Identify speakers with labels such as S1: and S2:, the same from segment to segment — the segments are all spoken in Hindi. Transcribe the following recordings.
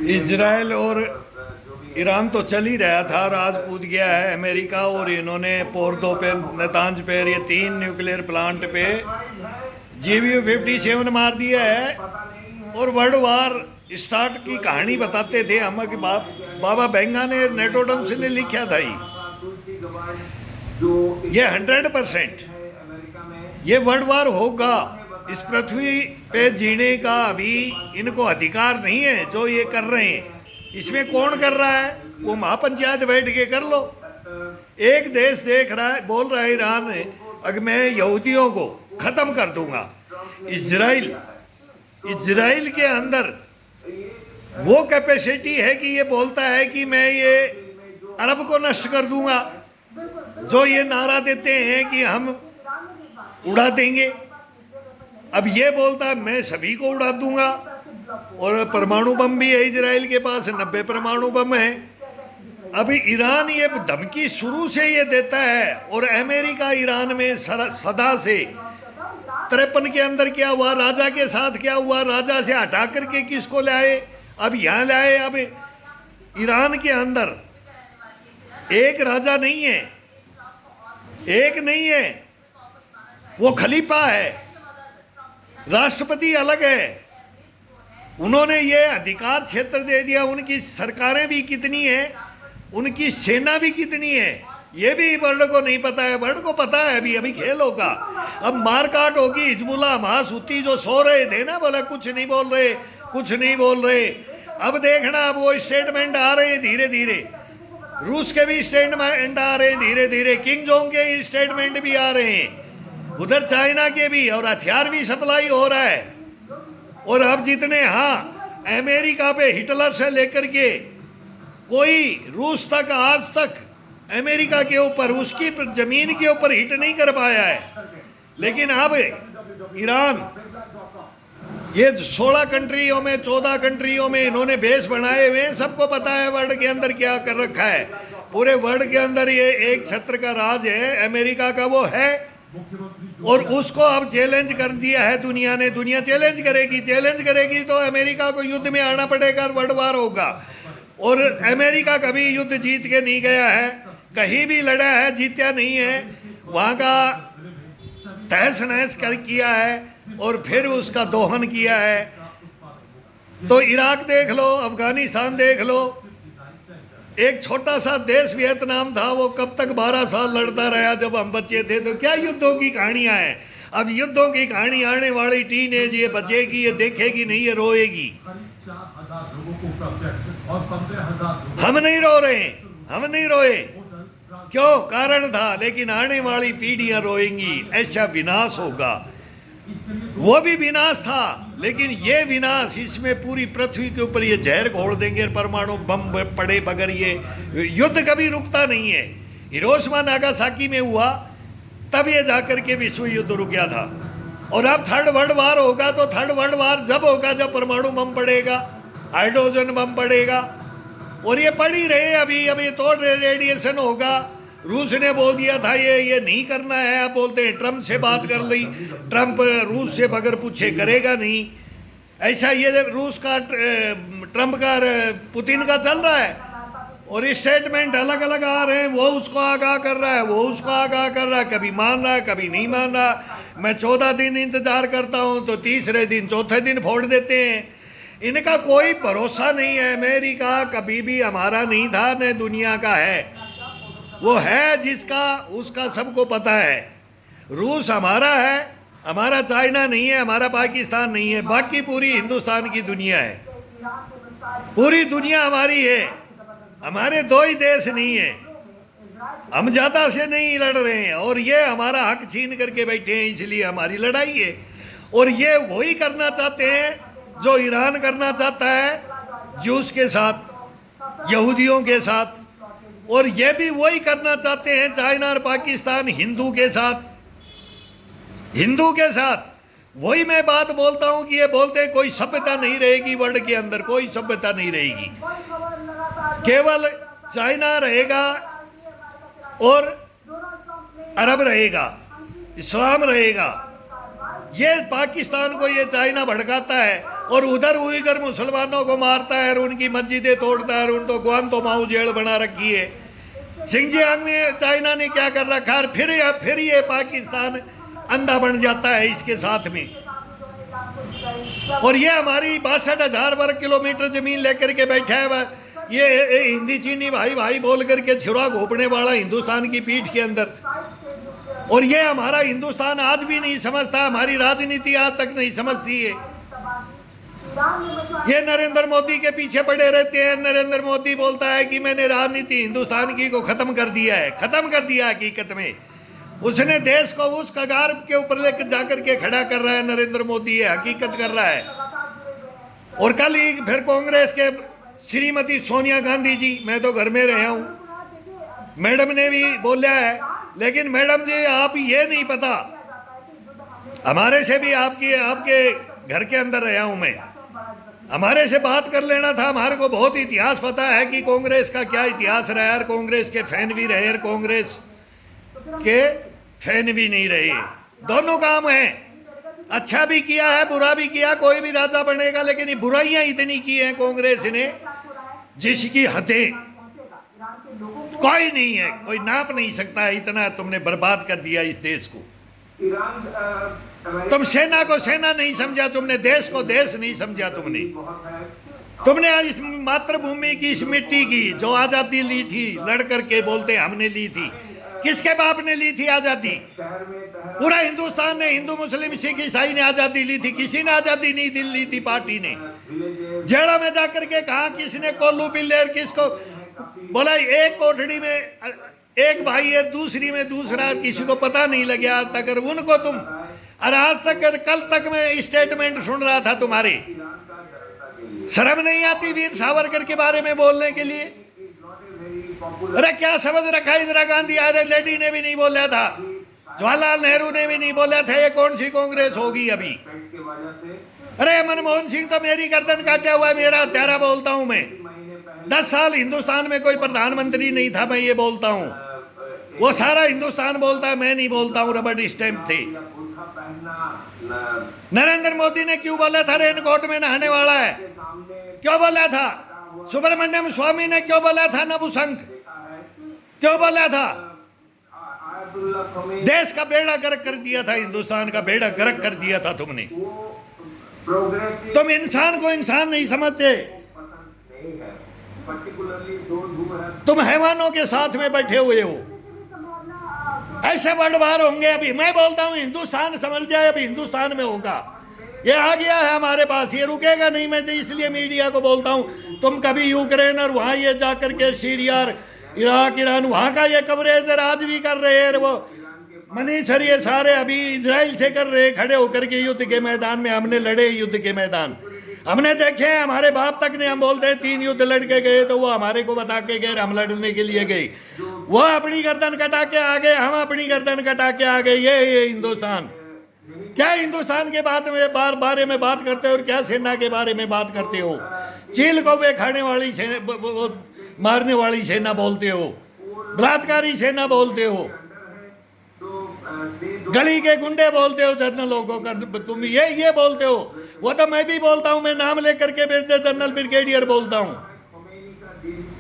S1: इजराइल और ईरान तो चल ही रहा था, राज कूद गया है अमेरिका, और इन्होंने पोर्दो पे, नेतांज पे, ये 3 न्यूक्लियर प्लांट पे GBU-57 मार दिया है। और वर्ल्ड वार स्टार्ट की कहानी बताते थे हम कि बाबा बेंगा ने, नेटोडम से ने लिखा था ये 100% ये वर्ल्ड वार होगा। इस पृथ्वी पे जीने का अभी इनको अधिकार नहीं है जो ये कर रहे हैं। इसमें कौन कर रहा है? वो महापंचायत बैठ के कर लो। एक देश देख रहा है, बोल रहा है ईरान, अगर मैं यहूदियों को खत्म कर दूंगा। इजराइल के अंदर वो कैपेसिटी है कि ये बोलता है कि मैं ये अरब को नष्ट कर दूंगा, जो ये नारा देते हैं कि हम उड़ा देंगे। अब ये बोलता है मैं सभी को उड़ा दूंगा। और परमाणु बम भी है इजराइल के पास, 90 परमाणु बम है। अभी ईरान ये धमकी शुरू से ये देता है। और अमेरिका ईरान में सदा से 53 के अंदर क्या हुआ, राजा के साथ क्या हुआ, राजा से हटा करके किसको लाए, अब यहाँ लाए। अब ईरान के अंदर एक राजा नहीं है, एक नहीं है, वो खलीफा है, राष्ट्रपति अलग है। उन्होंने ये अधिकार क्षेत्र दे दिया। उनकी सरकारें भी कितनी है, उनकी सेना भी कितनी है, ये भी वर्ल्ड को नहीं पता है। वर्ल्ड को पता है अभी खेल होगा। अब मारकाट होगी। हिजबुल्लाह, हमास, हुती जो सो रहे थे ना, बोला कुछ नहीं बोल रहे, कुछ नहीं बोल रहे। अब देखना, अब वो स्टेटमेंट आ रहे हैं धीरे धीरे। रूस के भी स्टेटमेंट आ रहे हैं धीरे धीरे, किंग जोंग के स्टेटमेंट भी आ रहे हैं, उधर चाइना के भी, और हथियार भी सप्लाई हो रहा है। और अब जितने, हाँ, अमेरिका पे हिटलर से लेकर के कोई रूस तक आज तक अमेरिका के ऊपर, उसकी जमीन के ऊपर हिट नहीं कर पाया है। लेकिन अब ईरान, ये 16 कंट्रियों में, 14 कंट्रियों में इन्होंने बेस बनाए हुए हैं। सबको पता है वर्ल्ड के अंदर क्या कर रखा है। पूरे वर्ल्ड के अंदर ये एक छत्र का राज है अमेरिका का, वो है। और उसको अब चैलेंज कर दिया है दुनिया ने। दुनिया चैलेंज करेगी तो अमेरिका को युद्ध में आना पड़ेगा, वर्ल्ड वार होगा। और अमेरिका कभी युद्ध जीत के नहीं गया है, कहीं भी लड़ा है, जीता नहीं है। वहाँ का तहस नहस कर किया है और फिर उसका दोहन किया है। तो इराक देख लो, अफगानिस्तान देख लो। एक छोटा सा देश वियतनाम था, वो कब तक 12 साल लड़ता रहा जब हम बच्चे थे। तो क्या युद्धों की कहानियां हैं। अब युद्धों की कहानी आने वाली टीनेज ये बचेगी, ये देखेगी नहीं, ये रोएगी। हम नहीं रो रहे, हम नहीं रोए, क्यों? कारण था। लेकिन आने वाली पीढ़ियां रोएंगी, ऐसा विनाश होगा। वो भी विनाश था, लेकिन ये विनाश, इसमें पूरी पृथ्वी के ऊपर ये जहर घोल देंगे, परमाणु बम पड़े बगैर ये युद्ध कभी रुकता नहीं है। हिरोशिमा नागासाकी में हुआ, तब ये जाकर के विश्व युद्ध रुक गया था। और अब थर्ड वर्ल्ड वार होगा, तो थर्ड वर्ल्ड वार जब होगा जब परमाणु बम पड़ेगा, हाइड्रोजन बम पड़ेगा। और ये पड़ ही रहे अभी तो रेडिएशन होगा। रूस ने बोल दिया था ये नहीं करना है। अब बोलते हैं ट्रम्प से बात कर ली, ट्रम्प रूस से बगैर पूछे करेगा नहीं। ऐसा ये रूस का, ट्रम्प का, पुतिन का चल रहा है। और स्टेटमेंट अलग अलग आ रहे हैं। वो उसको आगाह कर रहा है, वो उसको आगाह कर रहा है, कभी मान रहा है, कभी नहीं मान रहा। मैं 14 दिन इंतजार करता हूँ तो तीसरे दिन, चौथे दिन फोड़ देते हैं। इनका कोई भरोसा नहीं है। अमेरिका कभी भी हमारा नहीं था, न दुनिया का है। वो है जिसका, उसका सबको पता है। रूस हमारा है, हमारा चाइना नहीं है, हमारा पाकिस्तान नहीं है। बाकी पूरी हिंदुस्तान की दुनिया है, पूरी दुनिया हमारी है। हमारे 2 ही देश नहीं है। हम ज्यादा से नहीं लड़ रहे हैं, और ये हमारा हक छीन करके बैठे हैं, इसलिए हमारी लड़ाई है। और ये वही करना चाहते हैं जो ईरान करना चाहता है, ज्यूस के साथ, यहूदियों के साथ। और ये भी वही करना चाहते हैं चाइना और पाकिस्तान, हिंदू के साथ, हिंदू के साथ। वही मैं बात बोलता हूं कि ये बोलते हैं कोई सभ्यता नहीं रहेगी वर्ल्ड के अंदर, कोई सभ्यता नहीं रहेगी, केवल चाइना रहेगा और अरब रहेगा, इस्लाम रहेगा। ये पाकिस्तान को ये चाइना भड़काता है, और उधर उइगर मुसलमानों को मारता है और उनकी मस्जिदें तोड़ता है और उनको ग्वांतोमाऊ जेल बना रखी है। शिंजियांग में चाइना ने क्या कर रखा है, फिर ये पाकिस्तान अंधा बन जाता है इसके साथ में। और ये हमारी 62,000 वर्ग किलोमीटर जमीन लेकर के बैठा है, ये हिंदी चीनी भाई भाई बोल करके छुरा घोपने वाला हिंदुस्तान की पीठ के अंदर। और ये हमारा हिंदुस्तान आज भी नहीं समझता, हमारी राजनीति आज तक नहीं समझती है। ये नरेंद्र मोदी के पीछे पड़े रहते हैं। नरेंद्र मोदी बोलता है कि मैंने राजनीति हिंदुस्तान की को खत्म कर दिया है, खत्म कर दिया। हकीकत में उसने देश को उस कगार के ऊपर लेकर जाकर के खड़ा कर रहा है नरेंद्र मोदी, ये हकीकत कर रहा है। और कल ही फिर कांग्रेस के श्रीमती सोनिया गांधी जी, मैं तो घर में रहा हूं, मैडम ने भी बोला है, लेकिन मैडम जी आप ये नहीं पता, हमारे से भी आपके घर के अंदर रहा हूं मैं, हमारे से बात कर लेना था। हमारे को बहुत इतिहास पता है कि कांग्रेस का क्या इतिहास रहा है, और कांग्रेस के फैन भी रहे और कांग्रेस के फैन भी नहीं रहे। दोनों काम है, अच्छा भी किया है बुरा भी किया। कोई भी राजा बनेगा, लेकिन ये बुराइयां इतनी की हैं कांग्रेस ने जिसकी हदें कोई नहीं है, कोई नाप नहीं सकता है। इतना तुमने बर्बाद कर दिया इस देश को। तुम सेना को सेना नहीं समझा, तुमने देश को देश नहीं समझा। तुमने आज इस मातृभूमि की, इस मिट्टी की जो आजादी ली थी, लड़ करके बोलते हमने ली थी, किसके बाप ने ली थी आजादी? पूरा हिंदुस्तान ने, हिंदू मुस्लिम सिख ईसाई ने आजादी ली थी। किसी ने आजादी नहीं ली थी, पार्टी ने। जेड़ा में जाकर के कहा, किसने कोल्लू बिल्लेर किसको बोला, एक कोठड़ी में एक भाई है, दूसरी में दूसरा, किसी को पता नहीं लगा आज तक। और उनको तुम, और आज तक, कल तक मैं स्टेटमेंट सुन रहा था तुम्हारे, शर्म नहीं आती वीर सावरकर के बारे में बोलने के लिए? अरे क्या समझ रखा इंदिरा गांधी आयरन लेडी ने भी नहीं बोला था, जवाहरलाल नेहरू ने भी नहीं बोला था। ये कौन सी कांग्रेस होगी अभी? अरे मनमोहन सिंह तो मेरी गर्दन काटा हुआ है, मेरा हत्यारा बोलता हूं मैं। 10 साल हिंदुस्तान में कोई प्रधानमंत्री नहीं था, मैं ये बोलता हूं। वो सारा हिंदुस्तान बोलता है, मैं नहीं बोलता हूं। रबड़ स्टैंप थे। नरेंद्र मोदी ने क्यों बोला था रेनकोट में नहाने वाला है? क्यों बोला था? सुब्रमण्यम स्वामी ने क्यों बोला था नपुंसक? क्यों बोला था? देश का बेड़ा गर्क कर दिया था, हिंदुस्तान का बेड़ा गर्क कर दिया था तुमने। तुम इंसान को इंसान नहीं समझते, तुम हैवानों के साथ में बैठे हुए हो। ऐसे बड़बार होंगे। अभी मैं बोलता हूं हिंदुस्तान समझ जाए, अभी हिंदुस्तान में होगा। ये आ गया है हमारे पास, ये रुकेगा नहीं। मैं तो इसलिए मीडिया को बोलता हूं, तुम कभी यूक्रेन और वहां ये जाकर के सीरिया, इराक, ईरान, वहां का ये कवरेज आज भी कर रहे हैं। वो मनीषर ये सारे अभी इजराइल से कर रहे, खड़े होकर के युद्ध के मैदान में। हमने लड़े युद्ध के मैदान, हमने देखे हैं। हमारे बाप तक ने, हम बोलते हैं 3 युद्ध लड़के गए, तो वो हमारे को बता के गए हम लड़ने के लिए गए। वो अपनी गर्दन कटा के आ गए, हम अपनी गर्दन कटा के आ गए। ये हिंदुस्तान। क्या हिंदुस्तान के बारे में बात करते हो, और क्या सेना के बारे में बात करते हो? चील को वे खाने वाली सेना, मारने वाली सेना बोलते हो, बलात्कारी सेना बोलते हो, गली के गुंडे बोलते हो जनरलों को। तुम ये बोलते हो। वो तो मैं भी बोलता हूं, मैं नाम लेकर के मेजर जनरल ब्रिगेडियर बोलता हूं।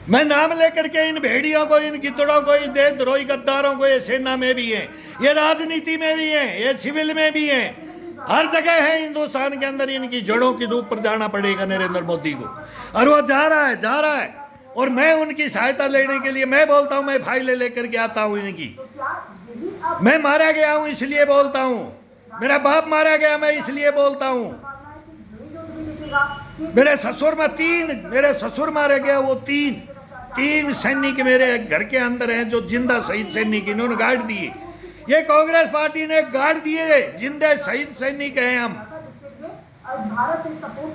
S1: मैं नाम लेकर के इन भेड़ियों को, इन गिद्धड़ों को, इन देशद्रोही गद्दारों को, ये सेना में भी है, ये राजनीति में भी है, ये सिविल में भी है, हर जगह है हिंदुस्तान के अंदर। इनकी जड़ों की धूप पर जाना पड़ेगा नरेंद्र मोदी को। और वो जा रहा है। और मैं उनकी सहायता लेने के लिए, मैं बोलता हूं, मैं फाइलें लेकर के आता हूं इनकी। मैं मारा गया हूं इसलिए बोलता हूं, मेरा बाप मारा गया मैं इसलिए बोलता हूं। मेरे ससुर मारे गया। वो तीन सैनिक मेरे घर के अंदर हैं जो जिंदा शहीद सैनिक, इन्होंने गाड़ दिए। ये कांग्रेस पार्टी ने गाड़ दिए, जिंदा शहीद सैनिक हैं हम।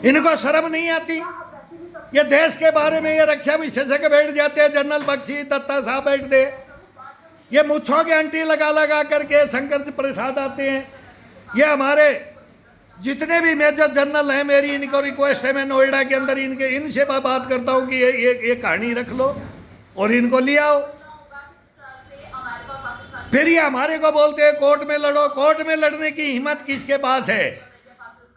S1: इनको शर्म नहीं आती? ये देश के बारे में ये रक्षा विशेषज्ञ बैठ जाते हैं, जनरल बख्शी दत्ता साहब बैठते, ये मुच्छों के आंटी लगा करके शंकर प्रसाद आते हैं। ये हमारे जितने भी मेजर जनरल हैं, मेरी इनको रिक्वेस्ट है, मैं नोएडा के अंदर इनसे बात करता हूं कि ये कहानी रख लो और इनको ले आओ। फिर ये हमारे को बोलते हैं कोर्ट में लड़ो। कोर्ट में लड़ने की हिम्मत किसके पास है?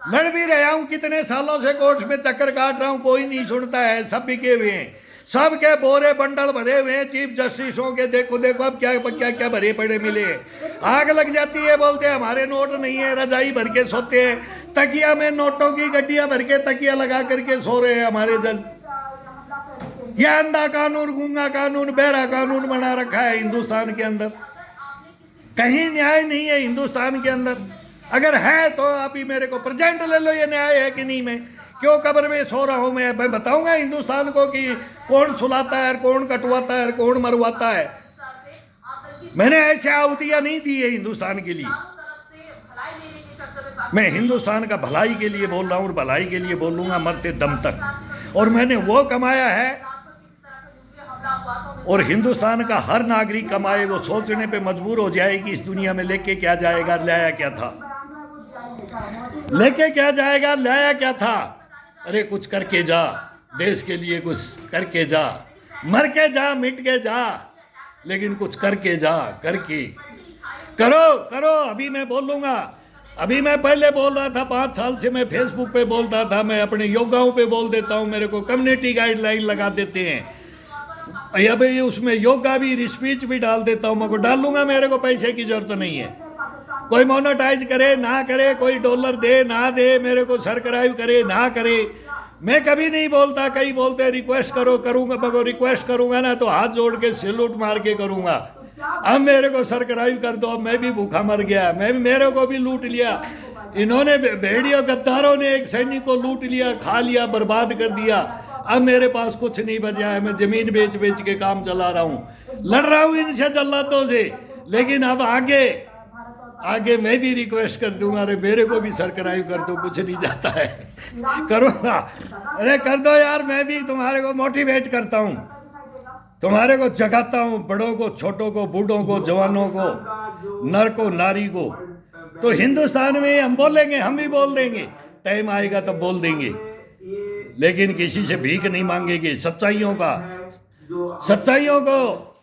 S1: लड़ भी रहा हूं, कितने सालों से कोर्ट में चक्कर काट रहा हूं, कोई नहीं सुनता है, सब बिके हुए हैं, सबके बोरे बंडल भरे हुए हैं चीफ जस्टिसों के। देखो देखो अब क्या क्या क्या भरे पड़े मिले। आग लग जाती है, बोलते हैं हमारे नोट नहीं है, रजाई भर के सोते हैं, तकिया में नोटों की गड्डियां भर के तकिया लगा करके सो रहे हैं हमारे जज। यह अंधा कानून, गूंगा कानून, बहरा कानून बना रखा है हिंदुस्तान के अंदर। कहीं न्याय नहीं है हिंदुस्तान के अंदर। अगर है तो आप ही मेरे को प्रेजेंट ले लो, ये न्याय है कि नहीं। मैं क्यों कब्र में सो रहा हूं? मैं बताऊंगा हिंदुस्तान को कि कौन सुलाता है, कौन कटवाता है, कौन मरवाता है। मैंने ऐसे आहुतियां नहीं दी है हिंदुस्तान के लिए। मैं हिंदुस्तान का भलाई के लिए बोल रहा हूं और भलाई के लिए बोलूंगा मरते दम तक। और मैंने वो कमाया है और हिंदुस्तान का हर नागरिक कमाए, वो सोचने पे मजबूर हो जाए कि इस दुनिया में लेके क्या जाएगा, लाया क्या था, लेके क्या जाएगा, लाया क्या था। अरे कुछ करके जा, देश के लिए कुछ करके जा, मर के जा, मिट के जा, लेकिन कुछ करके जा, करके करो करो। अभी मैं बोलूंगा, अभी मैं पहले बोल रहा था, 5 साल से मैं फेसबुक पे बोलता था, मैं अपने योगाओं पे बोल देता हूं, मेरे को कम्युनिटी गाइडलाइन लगा देते हैं। अभी उसमें योगा भी, स्पीच भी डाल देता हूं, मैं को डालूंगा, मेरे को पैसे की जरूरत नहीं है। कोई मोनेटाइज करे ना करे, कोई डॉलर दे ना दे, मेरे को सब्सक्राइब करे ना करे, मैं कभी नहीं बोलता। कई बोलते हैं रिक्वेस्ट करो, करूंगा, मगर रिक्वेस्ट करूंगा ना तो हाथ जोड़ के सैल्यूट मार के करूंगा। अब मेरे को सब्सक्राइब कर दो, अब मैं भी भूखा मर गया, मेरे को भी लूट लिया इन्होंने, भेड़ियों गद्दारों ने एक सैनिक को लूट लिया, खा लिया, बर्बाद कर दिया। अब मेरे पास कुछ नहीं बचा है, मैं जमीन बेच बेच के काम चला रहा हूँ, लड़ रहा हूँ इनसे जल्लादों से। लेकिन अब आगे मैं भी रिक्वेस्ट कर दूंगा, अरे मेरे को भी सब्सक्राइब कर दो, कुछ नहीं जाता है, करूँगा। अरे कर दो यार, मैं भी तुम्हारे को मोटिवेट करता हूँ, तुम्हारे को जगाता हूँ, बड़ों को, छोटों को, बूढ़ों को, जवानों को, नर को, नारी को। तो हिंदुस्तान में हम बोलेंगे, हम भी बोल देंगे, टाइम आएगा तब बोल देंगे, लेकिन किसी से भीख नहीं मांगेंगे। सच्चाइयों को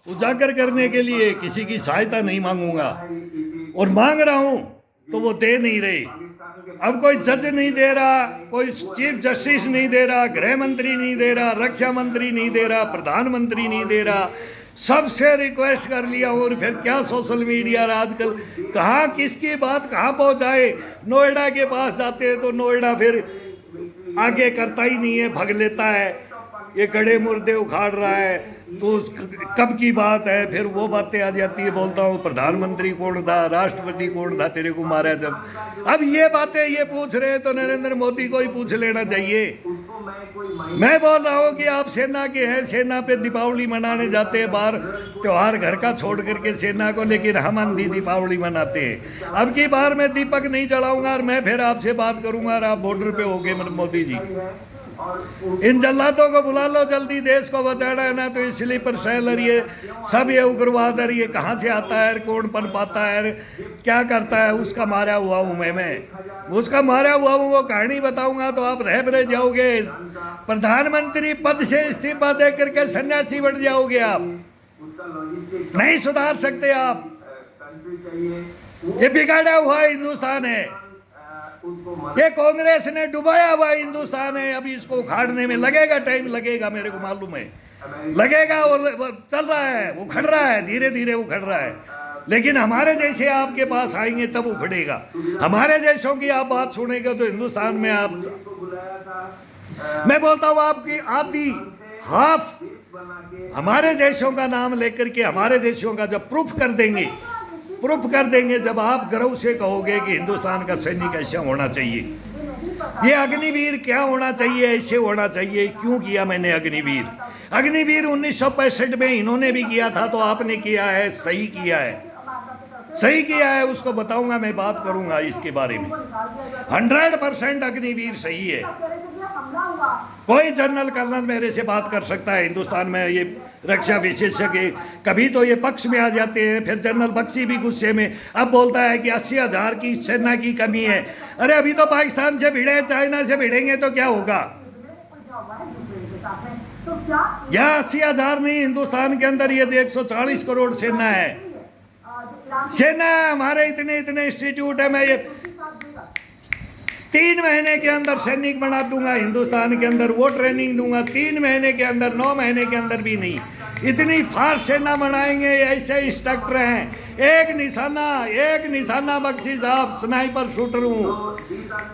S1: उजागर करने के लिए किसी की सहायता नहीं मांगूंगा, और मांग रहा हूं तो वो दे नहीं रहे। अब कोई जज नहीं दे रहा, कोई चीफ जस्टिस नहीं दे रहा, गृह मंत्री नहीं दे रहा, रक्षा मंत्री नहीं दे रहा, प्रधानमंत्री नहीं दे रहा, सबसे रिक्वेस्ट कर लिया। और फिर क्या सोशल मीडिया आजकल, कहाँ किसकी बात कहाँ पहुंचाए। नोएडा के पास जाते हैं तो नोएडा फिर आगे करता ही नहीं है, भग लेता है, ये गड़े मुर्दे उखाड़ रहा है, तो कब की बात है, फिर वो बातें आ जाती है। बोलता हूँ प्रधानमंत्री कौन था, राष्ट्रपति कौन था तेरे को मारा जब। अब ये बातें ये पूछ रहे हैं तो नरेंद्र मोदी को ही पूछ लेना चाहिए। मैं बोल रहा हूँ कि आप सेना के हैं, सेना पे दीपावली मनाने जाते हैं बाहर, त्योहार घर का छोड़ करके सेना को, लेकिन हम अंधी दीपावली मनाते हैं। अब की बार मैं दीपक नहीं जलाऊंगा और मैं फिर आपसे बात करूंगा और आप बॉर्डर पे हो गए मोदी जी। इन जल्लादों को बुला लो, जल्दी देश को बचाना है ना। तो ये स्लीपर सेल और ये सब ये उग्रवाद और ये कहाँ से आता है, कौन पन पाता है, क्या करता है, उसका मारा हुआ हूँ मैं उसका मारा हुआ हूँ। वो कहानी बताऊंगा तो आप रह जाओगे। प्रधानमंत्री पद से इस्तीफा दे करके सन्यासी बन जाओगे आप, नहीं सुधार सकते आप। ये बिगाड़ा हुआ हिंदुस्तान है, ये कांग्रेस ने डुबाया हुआ हिंदुस्तान है। अभी इसको उखाड़ने में लगेगा, टाइम लगेगा, मेरे को मालूम है लगेगा। और चल रहा है, उखड़ रहा है, धीरे धीरे उखड़ रहा है। लेकिन हमारे जैसे आपके पास आएंगे तब उखड़ेगा। हमारे जैसों की आप बात सुनेंगे तो हिंदुस्तान में आप, मैं बोलता हूँ आपकी आधी हाफ हमारे जैसों का नाम लेकर के, हमारे जैसों का जब प्रूफ कर देंगे, जब आप गर्व से कहोगे कि हिंदुस्तान का सैनिक ऐसा होना चाहिए, ये अग्निवीर क्या होना चाहिए, ऐसे होना चाहिए। क्यों किया मैंने अग्निवीर? 1965 में इन्होंने भी किया था, तो आपने किया है, सही किया है, उसको बताऊंगा, मैं बात करूंगा इसके बारे में। 100% अग्निवीर सही है। कोई जनरल कर्नल मेरे से बात कर सकता है हिंदुस्तान में, ये रक्षा विशेषज्ञ कभी तो ये पक्ष में आ जाते हैं, फिर जनरल बख्शी भी गुस्से में अब बोलता है कि 80,000 की सेना की कमी है। अरे अभी तो पाकिस्तान से भिड़े, चाइना से भिड़ेंगे तो क्या होगा? यहाँ 80,000 नहीं, हिंदुस्तान के अंदर ये 140 करोड़ सेना है। हमारे इतने इंस्टीट्यूट है। मैं ये 3 महीने के अंदर सैनिक बना दूंगा हिंदुस्तान के अंदर, वो ट्रेनिंग दूंगा 3 महीने के अंदर, 9 महीने के अंदर भी नहीं। इतनी फास्ट सेना बनाएंगे, ऐसे इंस्ट्रक्टर हैं। एक निशाना बख्शी साहब स्नाइपर शूटर हूँ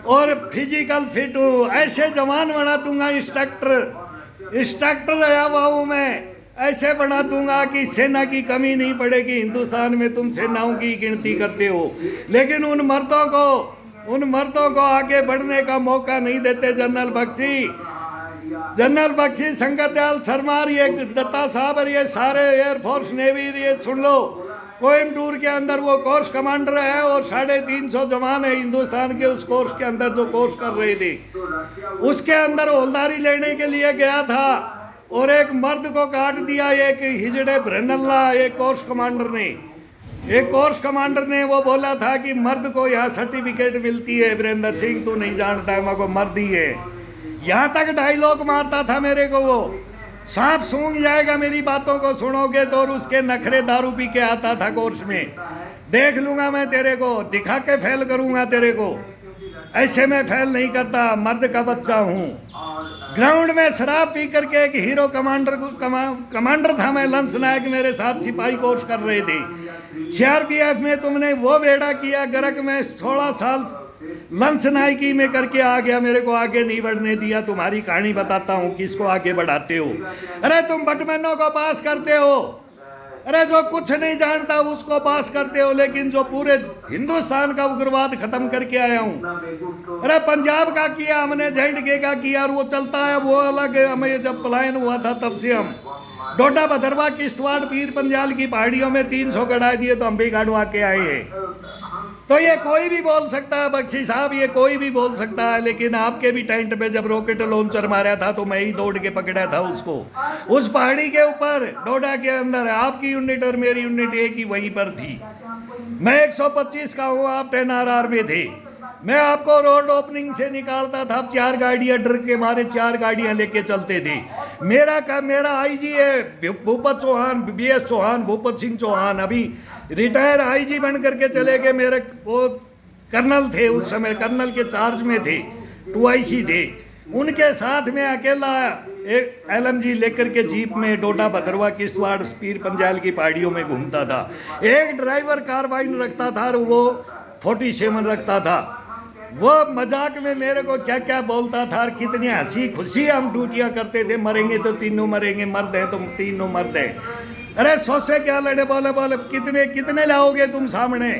S1: और फिजिकल फिट हूँ, ऐसे जवान बना दूंगा। इंस्ट्रक्टर आया हुआ हूँ मैं, ऐसे बना दूंगा कि सेना की कमी नहीं पड़ेगी हिंदुस्तान में। तुम सेनाओं की गिनती करते हो, लेकिन उन मर्दों को आगे बढ़ने का मौका नहीं देते। जनरल बख्शी, शंकर दयाल शर्मा, ये दत्ता साहब और ये सारे एयरफोर्स नेवी, ये सुन लो, कोयम्बटूर के अंदर वो कोर्स कमांडर है और 350 जवान है हिंदुस्तान के उस कोर्स के अंदर जो कोर्स कर रहे थे। उसके अंदर हवलदारी लेने के लिए गया था और एक मर्द को काट दिया, एक हिजड़े भरनल्ला, एक कोर्स कमांडर ने वो बोला था कि मर्द को यहाँ सर्टिफिकेट मिलती है। वीरेंद्र सिंह तू नहीं जानता है, मगर मर्द ही है। यहाँ तक डायलॉग मारता था मेरे को, वो सांप सूंघ जाएगा मेरी बातों को सुनोगे तो। और उसके नखरे दारू पी के आता था कोर्स में, देख लूंगा मैं तेरे को, दिखा के फेल करूंगा तेरे को। ऐसे में फेल नहीं करता, मर्द का बच्चा हूँ। ग्राउंड में शराब पी करके एक हीरो कमांडर था मैं, लंस नायक, मेरे साथ सिपाही कोर्स कर रहे थे। सीआरपीएफ में तुमने वो बेड़ा किया, गरक में 16 साल लंच नायकी में करके आ गया, मेरे को आगे नहीं बढ़ने दिया। तुम्हारी कहानी बताता हूँ, किसको आगे बढ़ाते हो। अरे तुम बटमैनों को पास करते हो, अरे जो कुछ नहीं जानता उसको पास करते हो, लेकिन जो पूरे हिंदुस्तान का उग्रवाद खत्म करके आया हूँ। अरे पंजाब का किया हमने, ZK का किया, और वो चलता है, वो अलग है। हमें जब पलायन हुआ था तब से हम डोडा भदरवा किश्तवाड़ पीर पंजाल की पहाड़ियों में 300 गड़ा दिए, तो हम भी गाड़वा के आए हैं। तो ये कोई भी बोल सकता है बख्शी साहब, ये कोई भी बोल सकता है। लेकिन आपके भी टेंट पे जब रॉकेट लॉन्चर मारा था तो मैं ही दौड़ के पकड़ा था उसको, उस पहाड़ी के ऊपर डोडा के अंदर। आपकी यूनिट और मेरी यूनिट एक ही वहीं पर थी। मैं 125 का हूँ, आप 10RR में थे। मैं आपको रोड ओपनिंग से निकालता था, 4 गाड़ियां डर के मारे 4 गाड़ियां लेके चलते थे। मेरा IG है भूपत चौहान, BS चौहान, भूपत सिंह चौहान, अभी रिटायर IG बन करके चले गए। मेरे वो कर्नल थे उस समय, कर्नल के चार्ज में थे, 2IC थे। उनके साथ में अकेला एक LMG लेकर के जीप में डोडा भदरवा किश्तवाड़ पीर पंजाल की पहाड़ियों में घूमता था। एक ड्राइवर कार्बाइन रखता था और वो 47 रखता था। वो मजाक में मेरे को क्या क्या बोलता था, और कितनी हंसी खुशी हम ड्यूटियां करते थे। मरेंगे तो तीनों मरेंगे, मर्द हैं तो तीनों मर्द हैं। अरे 100 से क्या लड़े, बोले कितने लाओगे तुम सामने।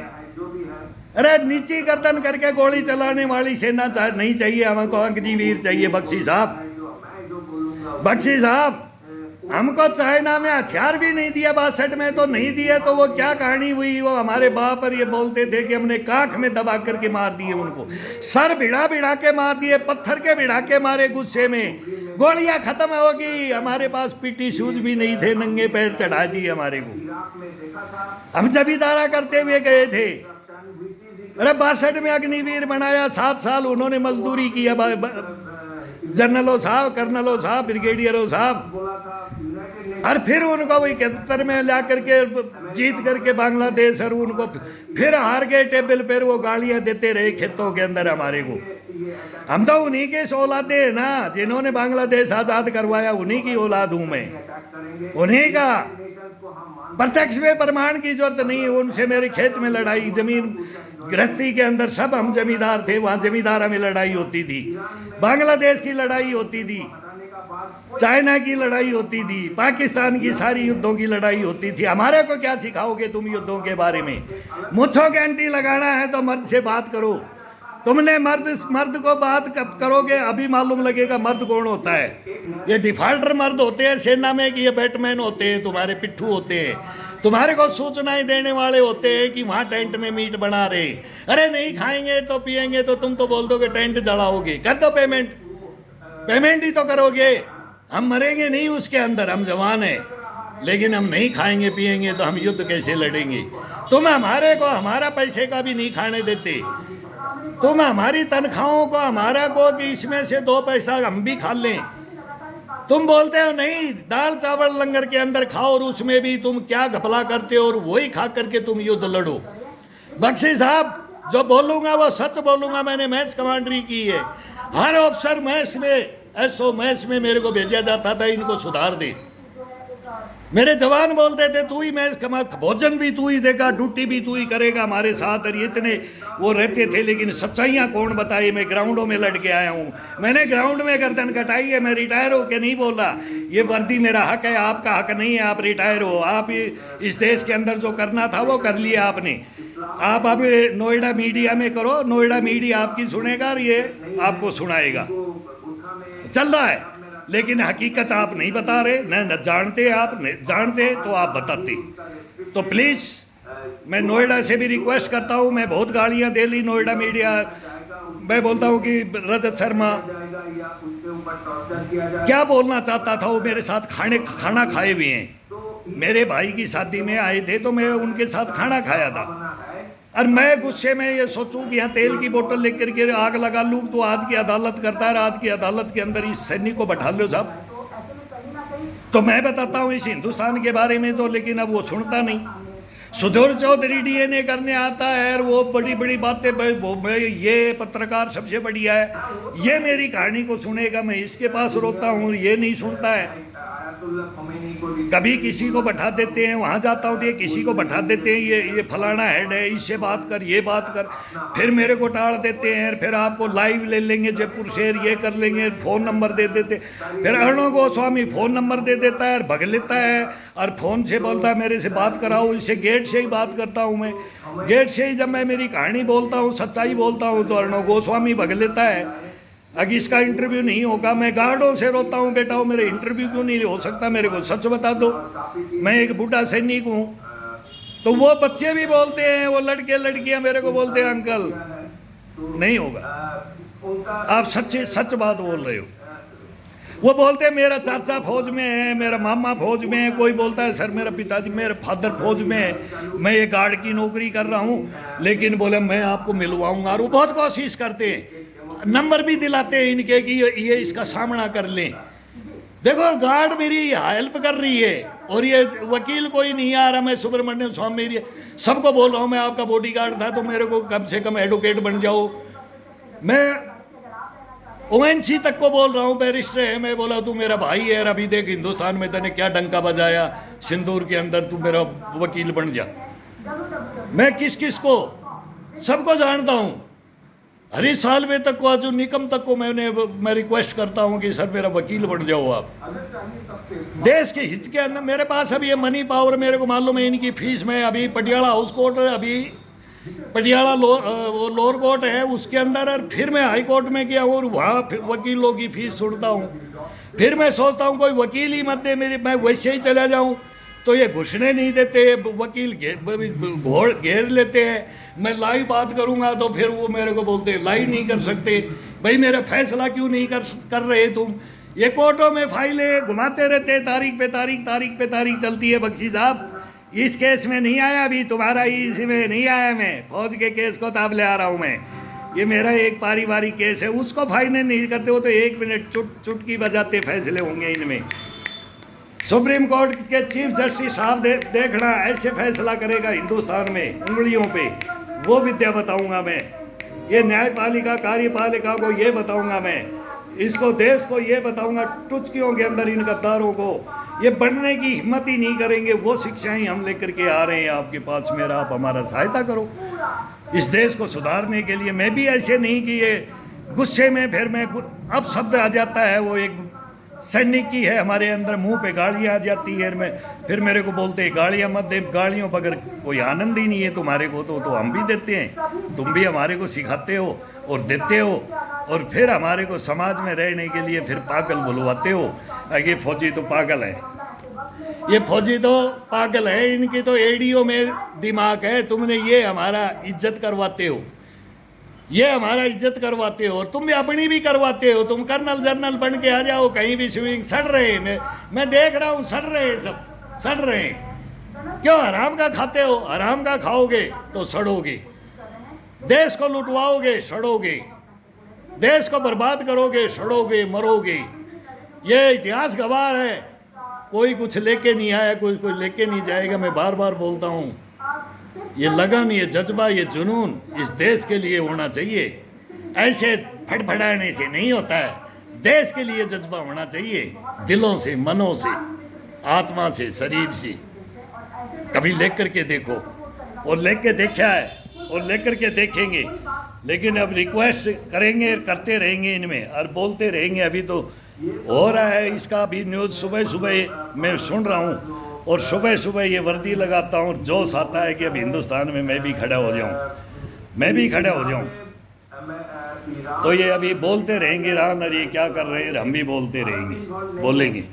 S1: अरे नीची गर्दन करके गोली चलाने वाली सेना नहीं चाहिए हमको, अग्निवीर चाहिए। बख्शी साहब हमको चाइना में हथियार भी नहीं दिया, 62 में तो नहीं दिए। तो वो क्या कहानी हुई, वो हमारे बाप पर ये बोलते थे कि हमने काख में दबा करके मार दिए उनको, सर भिड़ा के मार दिए, पत्थर के भिड़ा के मारे गुस्से में। गोलियां खत्म होगी, हमारे पास PT शूज भी नहीं थे, नंगे पैर चढ़ा दिए हमारे को। हम जमींदारा करते हुए गए थे। अरे 62 में अग्निवीर बनाया, 7 साल उन्होंने मजदूरी किया। जनरलों साहब, कर्नलों साहब, ब्रिगेडियरों साहब। और फिर उनको वही 71 में ला करके जीत करके बांग्लादेश, और उनको फिर हार गए टेबल पर। वो गालियां देते रहे खेतों के अंदर हमारे को। हम तो उन्हीं के औलाद हैं ना, जिन्होंने बांग्लादेश आजाद करवाया, उन्हीं की औलाद हूं मैं, उन्हीं का। प्रत्यक्ष में प्रमाण की जरूरत नहीं है। उनसे मेरे खेत में लड़ाई, जमीन गृहस्थी के अंदर सब हम जमींदार थे, वहां जमींदारा में लड़ाई होती थी, बांग्लादेश की लड़ाई होती थी, चाइना की लड़ाई होती थी, पाकिस्तान की सारी युद्धों की लड़ाई होती थी। हमारे को क्या सिखाओगे तुम युद्धों के बारे में। मुझो कैंटी लगाना है तो मर्द से बात करो। तुमने मर्द को बात कब करोगे, अभी मालूम लगेगा मर्द कौन होता है। ये डिफाल्टर मर्द होते हैं सेना में कि ये बैटमैन होते हैं, तुम्हारे पिट्ठू होते हैं, तुम्हारे को सूचनाएं देने वाले होते हैं कि वहां टेंट में मीट बना रहे। अरे नहीं खाएंगे तो पिएंगे तो तुम तो बोल दोगे टेंट जलाओगे, कर दो पेमेंट ही तो करोगे। हम मरेंगे नहीं उसके अंदर, हम जवान हैं, लेकिन हम नहीं खाएंगे पिएंगे तो हम युद्ध कैसे लड़ेंगे। तुम हमारे को हमारा पैसे का भी नहीं खाने देते, तुम हमारी तनख्वाहों को हमारा को कि इसमें से 2 पैसा हम भी खा लें। तुम बोलते हो नहीं, दाल चावल लंगर के अंदर खाओ, और उसमें भी तुम क्या घपला करते हो, और वही खा करके तुम युद्ध लड़ो। बख्शी साहब जो बोलूंगा वो सच बोलूंगा। मैंने मैच कमांडरी की है। हर ऑफिसर मैच में, एसओ मैच में मेरे को भेजा जाता था, इनको सुधार दे। मेरे जवान बोलते थे तू ही मैच कमा, भोजन भी तू ही देगा, ड्यूटी भी तू ही करेगा हमारे साथ। और इतने वो रहते थे, लेकिन सच्चाइयाँ कौन बताए। मैं ग्राउंडों में लड़ के आया हूँ, मैंने ग्राउंड में गर्दन कटाई है। मैं रिटायर होके नहीं बोल रहा, ये वर्दी मेरा हक है, आपका हक नहीं है। आप रिटायर हो, आप इस देश के अंदर जो करना था वो कर लिया आपने। आप अब नोएडा मीडिया में करो, नोएडा मीडिया आपकी सुनेगा और ये आपको सुनाएगा। चल रहा है, लेकिन हकीकत आप नहीं बता रहे, न जानते। आप जानते तो आप बताते। तो प्लीज़ मैं नोएडा से भी रिक्वेस्ट करता हूँ। मैं बहुत गालियाँ दे ली नोएडा मीडिया। मैं बोलता हूँ कि रजत शर्मा क्या बोलना चाहता था, वो मेरे साथ खाना खाए हुए हैं। मेरे भाई की शादी में आए थे तो मैं उनके साथ खाना खाया था। और मैं गुस्से में ये सोचूं कि यहाँ तेल की बोतल लेकर के आग लगा लूँ तो आज की अदालत करता है। आज की अदालत के अंदर इस सैनिक को बैठा लो साहब। तो मैं बताता हूँ इस हिंदुस्तान के बारे में तो, लेकिन अब वो सुनता नहीं। सुधीर चौधरी डीएनए करने आता है और वो बड़ी बड़ी बातें, ये पत्रकार सबसे बढ़िया है, ये मेरी कहानी को सुनेगा। मैं इसके पास रोता हूँ, ये नहीं सुनता है। कभी किसी को बैठा देते हैं, वहाँ जाता हूँ तो ये किसी को बैठा देते हैं, ये फलाना हेड है, इससे बात कर, ये बात कर। फिर मेरे को टाल देते हैं, फिर आपको लाइव ले लेंगे जयपुर से, ये कर लेंगे, फ़ोन नंबर दे देते। फिर अर्णव गोस्वामी फ़ोन नंबर दे देता है और भग लेता है और फ़ोन से बोलता है मेरे से बात कराओ। इससे गेट से ही बात करता हूँ मैं। गेट से ही जब मैं मेरी कहानी बोलता हूँ, सच्चाई बोलता हूँ, तो अर्णव गोस्वामी भग लेता है। अगर इसका इंटरव्यू नहीं होगा, मैं गार्डों से रोता हूँ, बेटा वो मेरे इंटरव्यू क्यों नहीं हो सकता, मेरे को सच बता दो, मैं एक बूढ़ा सैनिक हूँ। तो वो बच्चे भी बोलते हैं, वो लड़के लड़कियां मेरे को बोलते हैं अंकल नहीं होगा, आप सच बात बोल रहे हो। वो बोलते हैं मेरा चाचा फौज में है, मेरा मामा फौज में है। कोई बोलता है सर मेरा पिताजी, मेरे फादर फौज में है, मैं ये गार्ड की नौकरी कर रहा हूँ, लेकिन बोले मैं आपको मिलवाऊंगा। और वो बहुत कोशिश करते हैं, नंबर भी दिलाते हैं इनके कि ये इसका सामना कर लें। देखो गार्ड मेरी हेल्प कर रही है और ये वकील कोई नहीं आ रहा। मैं सुब्रमण्यम स्वामी सबको बोल रहा हूँ मैं आपका बॉडीगार्ड था तो मेरे को कम से कम एडवोकेट बन जाओ। मैं ओएनसी तक को बोल रहा हूँ, बैरिस्टर है, मैं बोला तू मेरा भाई है, अभी देख हिंदुस्तान में तूने क्या डंका बजाया सिंदूर के अंदर, तू मेरा वकील बन जा। मैं किस किस को सबको जानता हूँ। हरी सालवे तक को, जो निकम तक को मैं रिक्वेस्ट करता हूँ कि सर मेरा वकील बन जाओ आप। देश के हित के अंदर मेरे पास अभी ये मनी पावर, मेरे को मालूम है इनकी फीस। मैं अभी पटियाला हाउस कोर्ट, अभी पटियाला लोअर कोर्ट है उसके अंदर, और फिर मैं हाई कोर्ट में गया और वहाँ वकीलों की फीस सुनता हूँ। फिर मैं सोचता हूँ कोई वकील ही मत दे मेरी, मैं वैसे ही चला जाऊँ। तो ये घुसने नहीं देते, वकील घेर लेते हैं। मैं लाइव बात करूंगा तो फिर वो मेरे को बोलते हैं लाइव नहीं कर सकते, भाई मेरा फैसला क्यों नहीं कर रहे तुम। ये कोर्टों में फाइलें घुमाते रहते हैं, तारीख पे तारीख चलती है। बख्शी साहब इस केस में नहीं आया अभी तुम्हारा, इसमें नहीं आया, मैं फौज के केस को ताब ले आ रहा हूँ मैं। ये मेरा एक पारिवारिक केस है, उसको फाइनल नहीं करते हो तो 1 मिनट चुटकी बजाते फैसले होंगे इनमें। सुप्रीम कोर्ट के चीफ जस्टिस साहब देखना ऐसे फैसला करेगा हिंदुस्तान में उंगलियों पे, वो विद्या बताऊंगा मैं। ये न्यायपालिका कार्यपालिका को ये बताऊंगा मैं, इसको देश को ये बताऊंगा, टुचकियों के अंदर इन गद्दारों को ये बढ़ने की हिम्मत ही नहीं करेंगे। वो शिक्षाएं हम लेकर के आ रहे हैं आपके पास, मेरा आप हमारा सहायता करो इस देश को सुधारने के लिए। मैं भी ऐसे नहीं कि ये गुस्से में फिर मैं अब शब्द आ जाता है, वो एक सैनिक की है हमारे अंदर, मुंह पे गालियाँ आ जाती है। फिर मेरे को बोलते हैं गालियाँ मत दे, गालियों बगैर कोई आनंद ही नहीं है तुम्हारे को। तो हम भी देते हैं, तुम भी हमारे को सिखाते हो और देते हो, और फिर हमारे को समाज में रहने के लिए फिर पागल बुलवाते हो। ये फौजी तो पागल है, ये फौजी तो पागल है, इनकी तो एडीओ में दिमाग है। तुमने ये हमारा इज्जत करवाते हो, ये हमारा इज्जत करवाते हो, और तुम भी अपनी भी करवाते हो। तुम कर्नल जनरल बन के आ जाओ कहीं भी, स्विंग सड़ रहे हैं, मैं देख रहा हूँ सड़ रहे हैं, सब सड़ रहे हैं। क्यों? हराम का खाते हो, हराम का खाओगे तो सड़ोगे, देश को लुटवाओगे सड़ोगे, देश को बर्बाद करोगे सड़ोगे, मरोगे। ये इतिहास गवाह है, कोई कुछ लेके नहीं आया, कोई लेके नहीं जाएगा। मैं बार बार बोलता हूँ ये लगन, ये जज्बा, ये जुनून इस देश के लिए होना चाहिए। ऐसे फटफटाने से नहीं होता है, देश के लिए जज्बा होना चाहिए, दिलों से, मनों से, आत्मा से, शरीर से। कभी लेकर करके देखो, और लेके देखा है और लेकर के देखेंगे, लेकिन अब रिक्वेस्ट करेंगे, करते रहेंगे इनमें और बोलते रहेंगे। अभी तो हो रहा है इसका भी न्यूज़, सुबह सुबह मैं सुन रहा हूँ, और सुबह सुबह ये वर्दी लगाता हूँ, जोश आता है कि अब हिंदुस्तान में मैं भी खड़ा हो जाऊँ, मैं भी खड़ा हो जाऊँ। तो ये अभी बोलते रहेंगे, रान अरे क्या कर रहे हैं, हम भी बोलते रहेंगे, बोलेंगे।